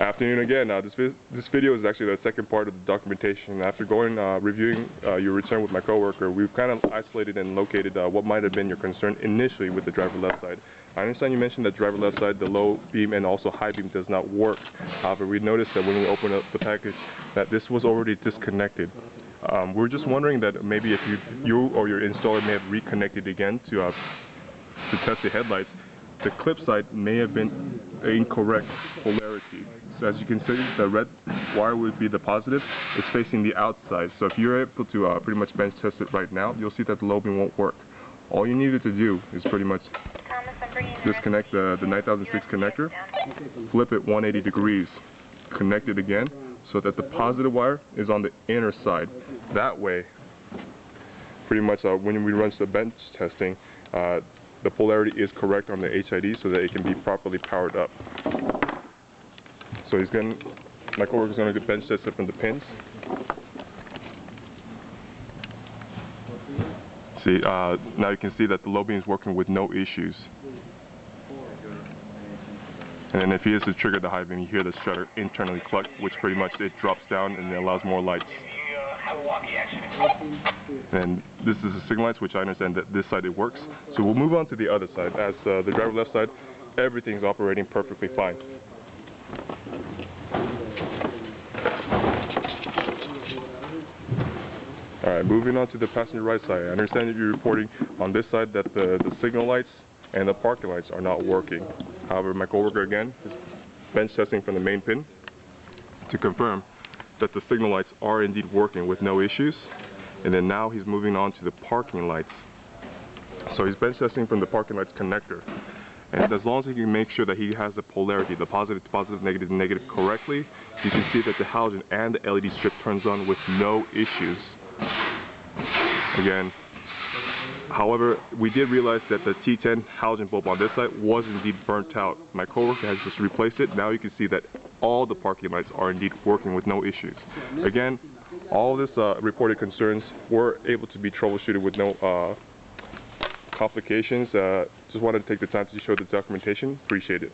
Afternoon again. This video is actually the second part of the documentation. After going reviewing your return with my coworker, we've kind of isolated and located what might have been your concern initially with the driver left side. I understand you mentioned that driver left side, the low beam and also high beam does not work. However, we noticed that when we opened up the package that this was already disconnected. We're just wondering that maybe if you or your installer may have reconnected again to test the headlights, the clip side may have been incorrect polarity. So as you can see, the red wire would be the positive. It's facing the outside. So if you're able to pretty much bench test it right now, you'll see that the low beam won't work. All you needed to do is pretty much disconnect the 9006 connector, flip it 180 degrees, connect it again so that the positive wire is on the inner side. That way, pretty much when we run the bench testing, the polarity is correct on the HID so that it can be properly powered up. So my coworker's going to get bench test it from the pins. See, now you can see that the low beam is working with no issues. And then if he is to trigger the high beam, you hear the shutter internally cluck, which pretty much it drops down and it allows more lights. And this is the signal lights, which I understand that this side it works. So we'll move on to the other side. As the driver left side, everything's operating perfectly fine. Alright, moving on to the passenger right side. I understand that you're reporting on this side that the signal lights and the parking lights are not working. However, my coworker again is bench testing from the main pin to confirm that the signal lights are indeed working with no issues. And then now he's moving on to the parking lights. So he's bench testing from the parking lights connector. And as long as he can make sure that he has the polarity, the positive to positive, negative to negative correctly, you can see that the halogen and the LED strip turns on with no issues. Again, however, we did realize that the T10 halogen bulb on this side was indeed burnt out. My coworker has just replaced it. Now you can see that all the parking lights are indeed working with no issues. Again, all this reported concerns were able to be troubleshooted with no complications. Just wanted to take the time to show the documentation. Appreciate it.